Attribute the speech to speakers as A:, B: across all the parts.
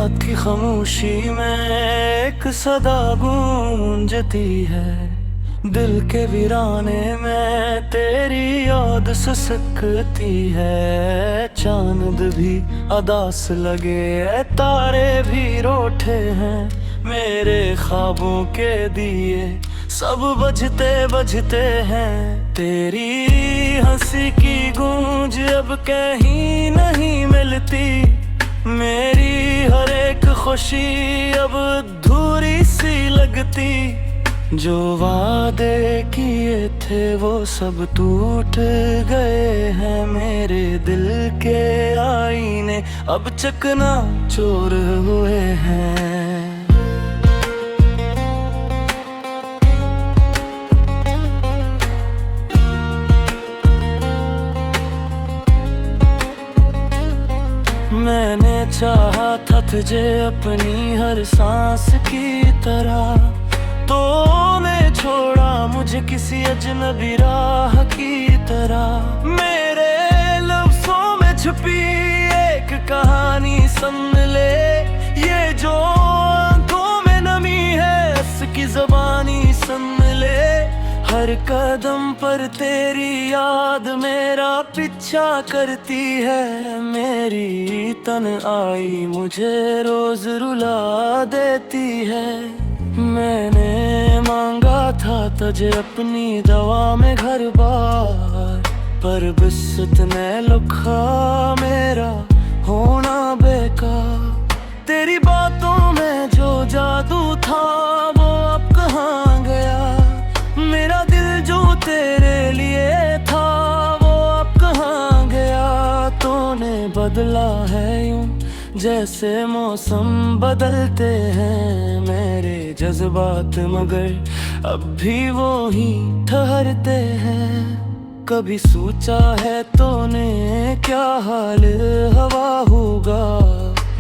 A: रात की खामोशी में एक सदा गूंजती है। दिल के वीराने में तेरी याद सिसकती है। चांद भी अदास लगे, तारे भी रोठे हैं, मेरे ख्वाबों के दिए सब बजते बजते हैं। तेरी हंसी की गूंज अब कहीं नहीं मिलती, मेरी हर एक खुशी अब अधूरी सी लगती। जो वादे किए थे वो सब टूट गए हैं, मेरे दिल के आईने अब चकनाचूर हुए हैं। मैंने चाहा था तुझे अपनी हर सांस की तरह, तूने छोड़ा मुझे किसी अजनबी राह की तरह। मेरे लफ्ज़ों में छुपी एक कहानी सुन ले, ये जो आंखों में नमी है उसकी ज़बानी सुन ले। हर कदम पर तेरी याद मेरा पीछा करती है, मेरी तन्हाई मुझे रोज रुला देती है। मैंने मांगा था तुझे अपनी दवा में घर बार, पर बिस्सत ने लिखा मेरा होना बेकार। तेरी बातों में जो जादू था वो अब कहाँ गया, मेरा दिल जो तेरे लिए था वो अब कहाँ गया। तूने बदला है यूं जैसे मौसम बदलते हैं, मेरे जज्बात मगर अब भी वो ही ठहरते हैं। कभी सोचा है तूने क्या हाल हवा होगा,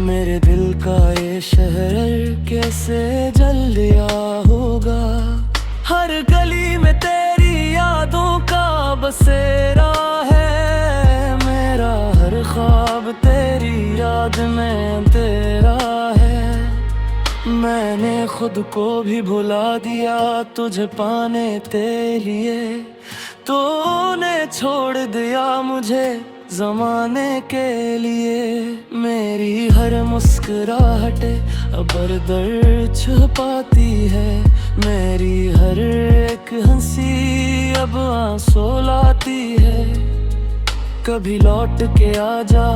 A: मेरे दिल का ये शहर कैसे जल गया होगा। हर गली में तेरी यादों का बसेरा है, मेरा हर ख्वाब तेरी याद में तेरा है। मैंने खुद को भी भुला दिया तुझे पाने तेरे लिए, तूने छोड़ दिया मुझे ज़माने के लिए। मेरी हर मुस्कुराहट अब दर्द छुपाती है, मेरी हर एक हंसी अब आंसू लाती है। कभी लौट के आ जा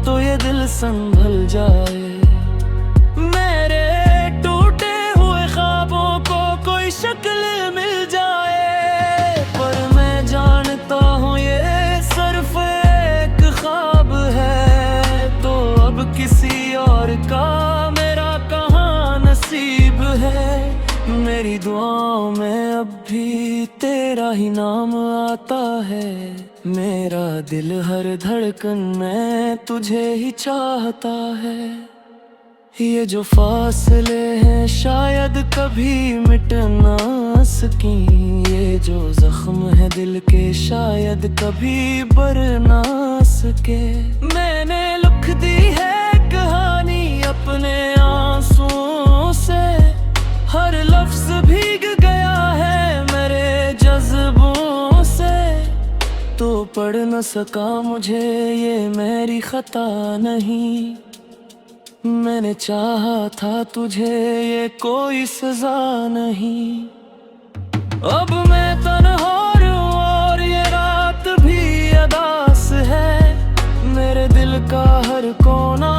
A: तो ये दिल संभल जाए, मेरे टूटे हुए ख्वाबों को कोई शक्ल मिल जाए। पर मैं जानता हूँ ये सिर्फ एक ख्वाब है, तो अब किसी और का मेरा कहाँ नसीब है। मेरी दुआओं में अब भी तेरा ही नाम आता है, मेरा दिल हर धड़कन में तुझे ही चाहता है। ये जो फासले हैं शायद कभी मिट ना सकें, ये जो जख्म है दिल के शायद कभी भर ना सके। मैंने लिख दी है कहानी अपने आंसुओं से, हर लफ्ज भीग गया है मेरे जज्बों से। तो पढ़ न सका मुझे ये मेरी खता नहीं, मैंने चाहा था तुझे ये कोई सजा नहीं। अब मैं तन्हा हूँ और ये रात भी अदास है, मेरे दिल का हर कोना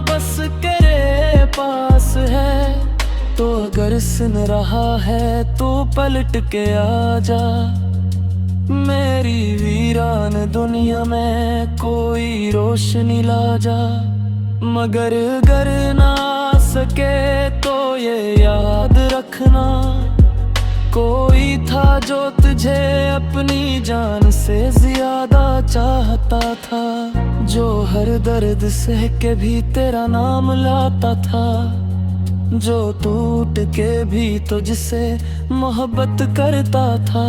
A: बस तेरे पास है। तो अगर सुन रहा है तो पलट के आ जा, मेरी वीरान दुनिया में कोई रोशनी ला जा। मगर अगर ना सके तो ये याद रखना, कोई था जो तुझे अपनी जान से ज्यादा चाहता था, जो हर दर्द सह के भी तेरा नाम लाता था, जो टूट के भी तुझसे मोहब्बत करता था।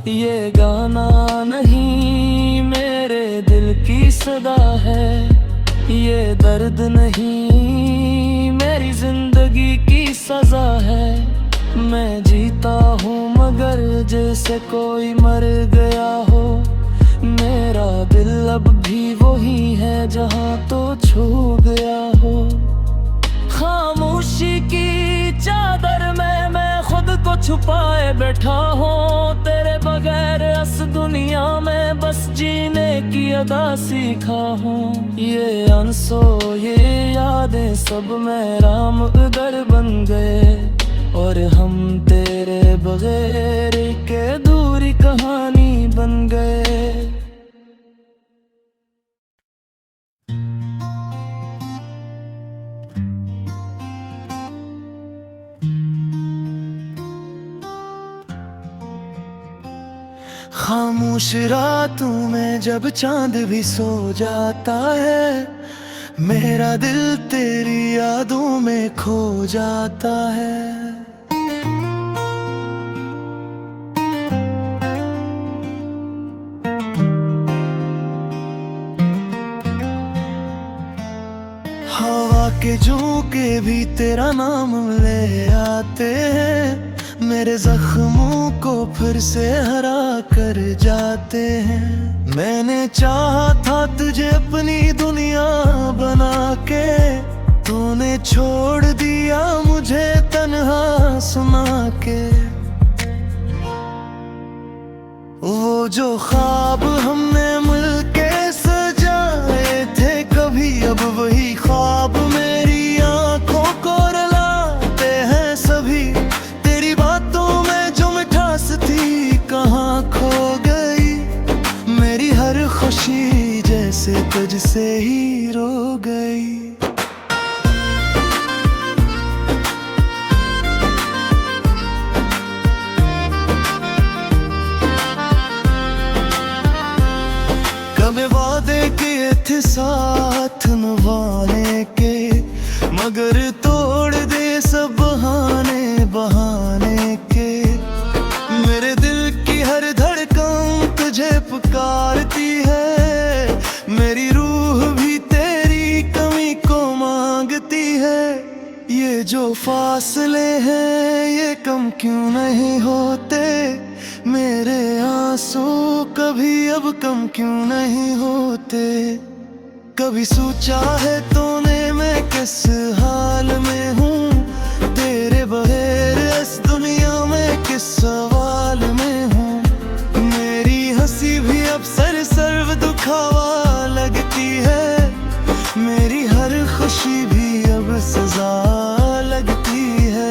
A: ये गाना नहीं मेरे दिल की सदा है, ये दर्द नहीं मेरी जिंदगी की सजा है। मैं जीता हूँ मगर जैसे कोई मर गया हो। मेरा दिल अब भी वही है जहाँ तो छू गया हो। खामोशी की चादर में मैं खुद को छुपाए बैठा हूँ। तेरे बगैर इस दुनिया में बस जीने की अदा सीखा हूँ। ये अनसो ये यादें सब मेरा मुक़द्दर बन गए, और हम तेरे बगैर के दूरी कहानी बन गए। खामोश रातों में जब चांद भी सो जाता है, मेरा दिल तेरी यादों में खो जाता है। हवा के झोंके भी तेरा नाम ले आते हैं। मेरे जख्मों को फिर से हरा कर जाते हैं। मैंने चाहा था तुझे अपनी दुनिया बना के, तूने छोड़ दिया मुझे तन्हा सुना के। वो जो ख्वाब हमने मिलके सजाए थे कभी, अब वही ख्वाब मेरी आंखों को रुलाते हैं सभी। तेरी बातों में जो मिठास थी कहाँ खो गई। मेरी हर खुशी जैसे तुझसे ही रो गई। कभी वादे किए थे साथ निभाने के, मगर तोड़ दे सब बहाने बहाने के। मेरे दिल की हर धड़कन तुझे पुकारती है। मेरी रूह भी तेरी कमी को मांगती है। ये जो फासले हैं ये कम क्यों नहीं होते। मेरे आंसू कभी अब कम क्यों नहीं होते। कभी सोचा है तूने मैं किस हाल में हूँ। तेरे बगैर इस दुनिया में किस सवाल में हूँ। मेरी हंसी भी अब सर्व दुखावा लगती है। मेरी हर खुशी भी अब सजा लगती है।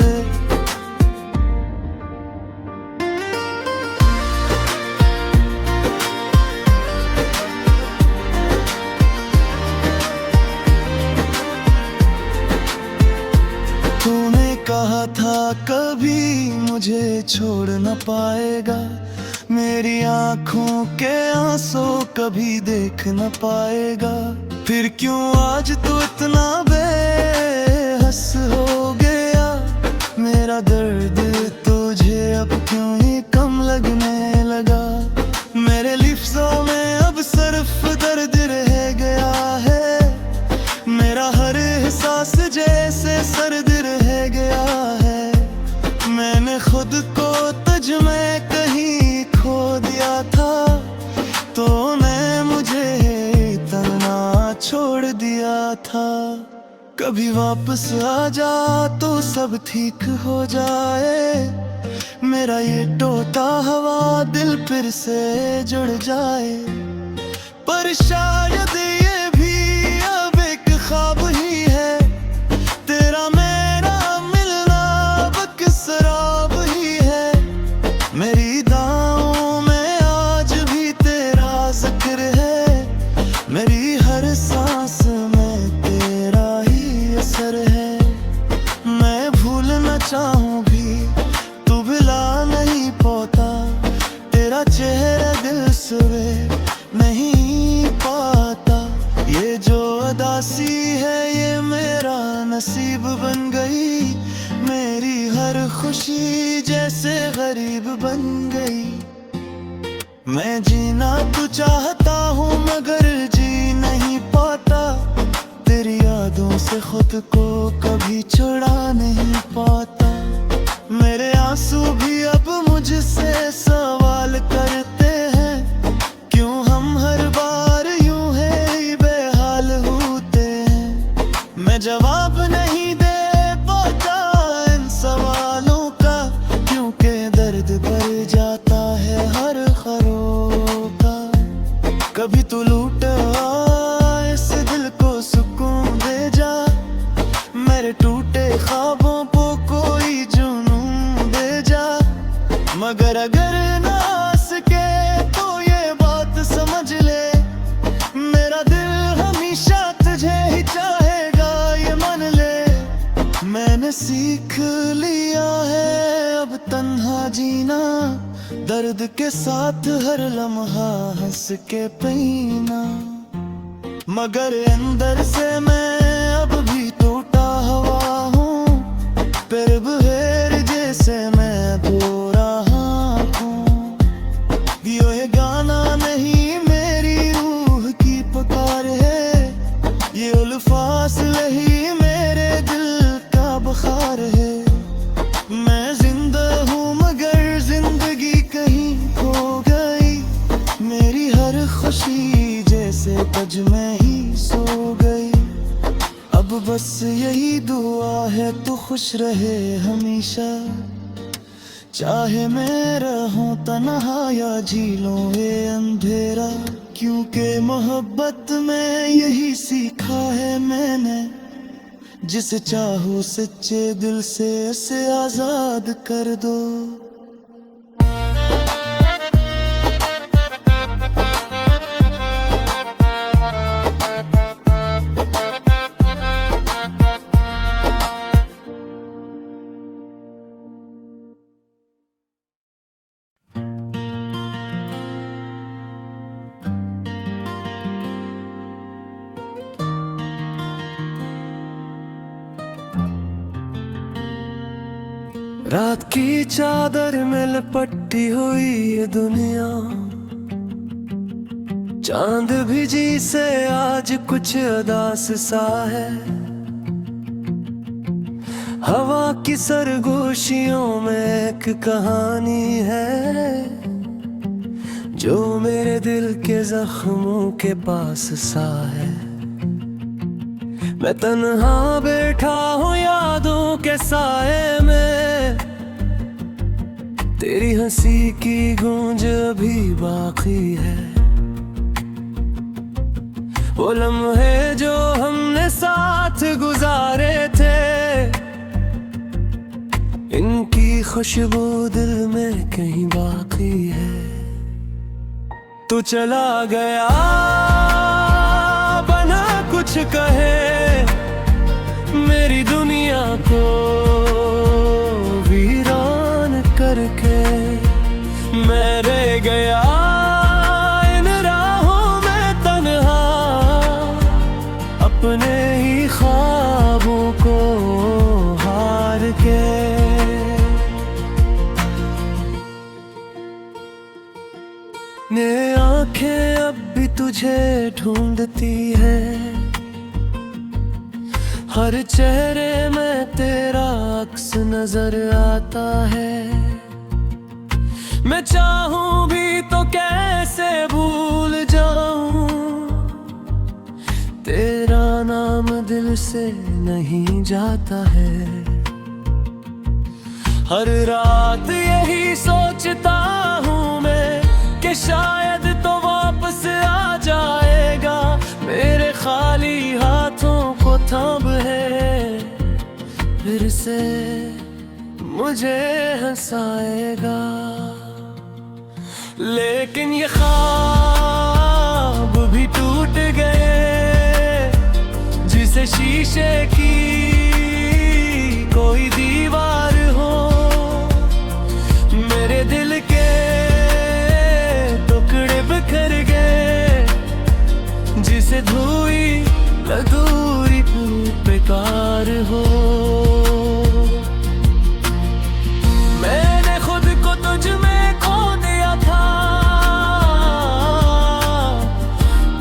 A: तूने कहा था कभी मुझे छोड़ न पाएगा। मेरी आंखों के आंसू कभी देख न पाएगा। फिर क्यों आज तू इतना बेहस हो गया। मेरा दर्द तुझे अब क्यों ही कम लगने लगा। मेरे लिफ्ज़ों में अब सिर्फ दर्द रह गया है। मेरा हर एहसास जैसे सर्द रह गया है। मैंने खुद को तुझ में कहीं खो दिया था। तूने मुझे तन्हा छोड़ दिया था। कभी वापस आ जा तो सब ठीक हो जाए। मेरा ये टूटा हवा दिल फिर से जुड़ जाए। पर शायद ये भी अब एक ख्वाब ही है। तेरा मेरा मिलना बक शराब ही है। मेरी दाओं में आज भी तेरा जिक्र है। मेरी हर सांस में तेरा ही असर है। मैं भूलना चाहूँ भी तू भुला नहीं पाता। तेरा चेहरा दिल से नहीं पाता। ये जो उदासी है ये मेरा नसीब बन गई। मेरी हर खुशी जैसे गरीब बन गई। मैं जीना तो चाहता हूँ मगर जी नहीं पाता। तेरी याद यादों से खुद को कभी छुड़ा नहीं पाता। मेरे आंसू भी अब मुझसे सवाल करते हैं, क्यों हम हर बार यूं है बेहाल होते हैं। मैं जवाब नहीं दे पाता इन सवालों का, क्योंकि दर्द भर जाता है हर खरों का। कभी तू लूट इस दिल को सुकून दे जा, मेरे टूटे ख्वाबों को कोई जुनून दे जा। मगर अगर ना सके तो ये बात समझ ले, मेरा दिल हमेशा तुझे ही चाहेगा, ये मान ले। मैंने सीख लिया है अब तन्हा जीना, दर्द के साथ हर लम्हा हंस के पीना। मगर अंदर से मैं अब भी टूटा हुआ हूँ, फिर बहेर जैसे मैं धो रहा हूँ। ये गाना नहीं मेरी रूह की पुकार है, ये उल्फास ही मेरे दिल का बुखार है। मैं जिंदा हूँ मगर जिंदगी कहीं खो गई, मेरी हर खुशी जैसे तज में ही सो गई। अब बस यही दुआ है तू खुश रहे हमेशा, चाहे मैं रहूं तन्हा या झीलों ये अंधेरा। क्योंकि मोहब्बत में यही सीखा है मैंने, जिसे चाहो सच्चे दिल से उसे आजाद कर दो। रात की चादर में लपटी हुई ये दुनिया, चांद भी जी से आज कुछ अदास सा है। हवा की सरगोशियों में एक कहानी है, जो मेरे दिल के जख्मों के पास सा है। मैं तन्हा बैठा हूँ यादों के साए में, तेरी हंसी की गूंज अभी बाकी है। वो लम्हे जो हमने साथ गुजारे थे, इनकी खुशबू दिल में कहीं बाकी है। तू चला गया बना कुछ कहे, मेरी दुनिया को वीरान करके। मैं रह गया इन राहों में तन्हा, अपने ही ख्वाबों को हार के। ने आंखें अब भी तुझे ढूंढती है, हर चेहरे में तेरा अक्स नजर आता है। मैं चाहूं भी तो कैसे भूल जाऊं, तेरा नाम दिल से नहीं जाता है। हर रात यही सोचता हूँ मैं कि शायद तो वापस आ जाएगा, मेरे खाली हाथों को थाम है, फिर से मुझे हंसाएगा। लेकिन ये ख्वाब भी टूट गए, जिसे शीशे की कोई दीवार हो। मेरे दिल के टुकड़े बिखर गए, जिसे धोई अधूरी बेकार हो। मैंने खुद को तुझ में खो दिया था,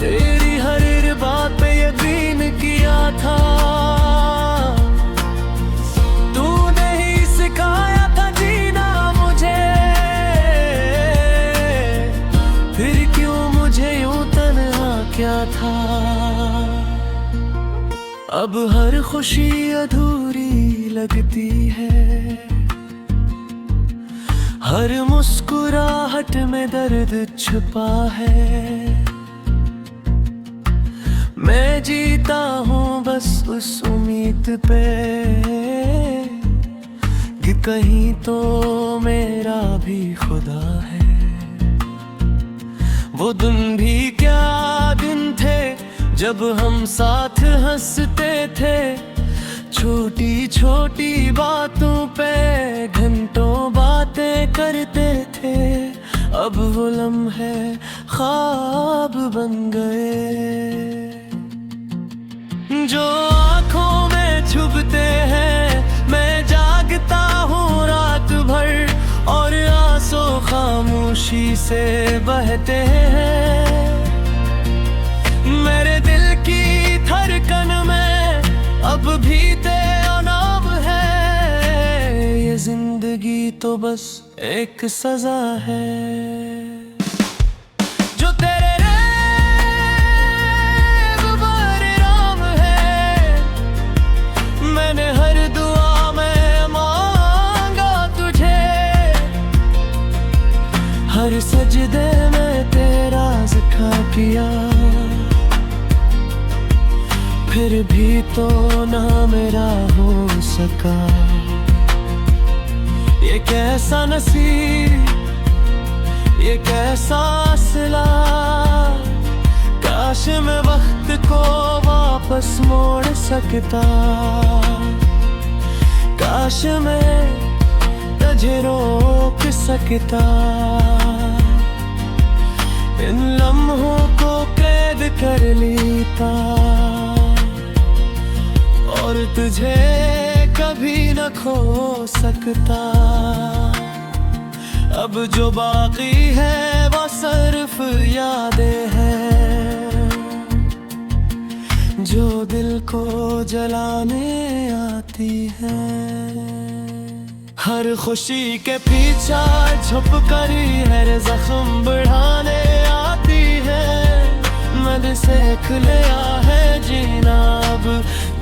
A: तेरी हर बात पे यकीन किया था। था। अब हर खुशी अधूरी लगती है, हर मुस्कुराहट में दर्द छुपा है। मैं जीता हूँ बस उस उम्मीद पे कि कहीं तो मेरा भी खुदा है। वो दिन भी क्या दिन थे जब हम साथ हंसते थे, छोटी छोटी बातों पे घंटों बातें करते थे। अब वो लम्हे ख्वाब बन गए जो आँखों में छुपते हैं। मैं जागता हूँ रात भर और आंसू खामोशी से बहते हैं। मेरे दिल की धड़कन में अब भी तेरा नाम है। ये जिंदगी तो बस एक सजा है जो तेरे रेग़ राम है। मैंने हर दुआ में मांगा तुझे, हर सजदे में तेरा ज़िक्र किया, फिर भी तो ना मेरा हो सका। ये कैसा नसीब, ये कैसा सिला, काश मैं वक्त को वापस मोड़ सकता। काश मैं तुझे रोक सकता, इन लम्हों को कैद कर लेता और तुझे कभी न खो सकता। अब जो बाकी है वो सिर्फ यादें हैं जो दिल को जलाने आती हैं। हर खुशी के पीछा छुप कर हर जख्म बढ़ाने आती है। मैंने सीख लिया है जीना अब,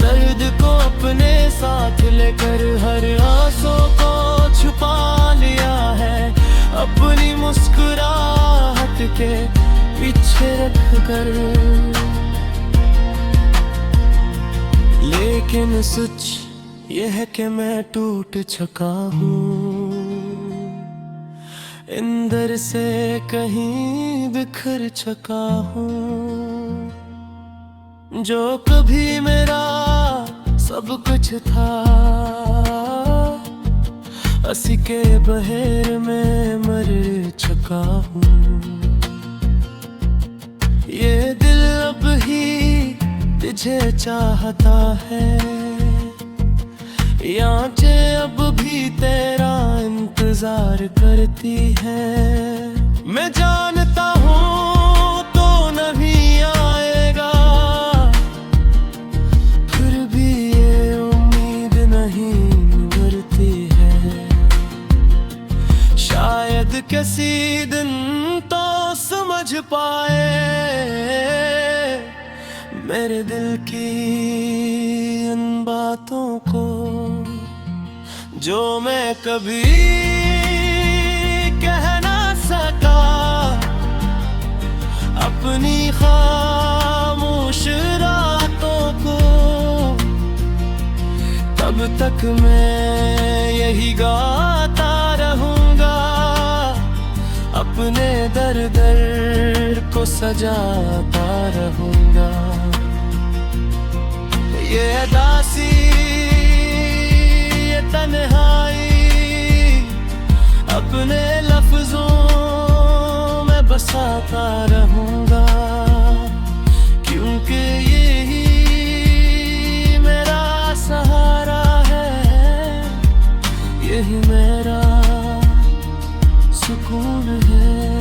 A: दर्द को अपने साथ लेकर हर आंसू को छुपा लिया है। अपनी मुस्कुराहट के पीछे रख कर, लेकिन सच यह है कि मैं टूट चुका हूँ, अंदर से कहीं बिखर चुका हूँ। जो कभी मेरा सब कुछ था, हंसी के बहेर में मर चुका हूँ। ये दिल अब ही तुझे चाहता है, ये आँखें अब भी तेरा इंतजार करती है। मैं जानता हूँ तो नहीं आएगा, फिर भी ये उम्मीद नहीं मरती है। शायद किसी दिन तो समझ पाए मेरे दिल की इन बातों को, जो मैं कभी कह ना सका। अपनी खामोश रातों को तब तक मैं यही गाता रहूंगा, अपने दर दर को सजाता रहूंगा। ये दासी, ये तन्हाई अपने लफ्जों में बसाता रहूंगा, क्योंकि यही मेरा सहारा है, यही मेरा सुकून है।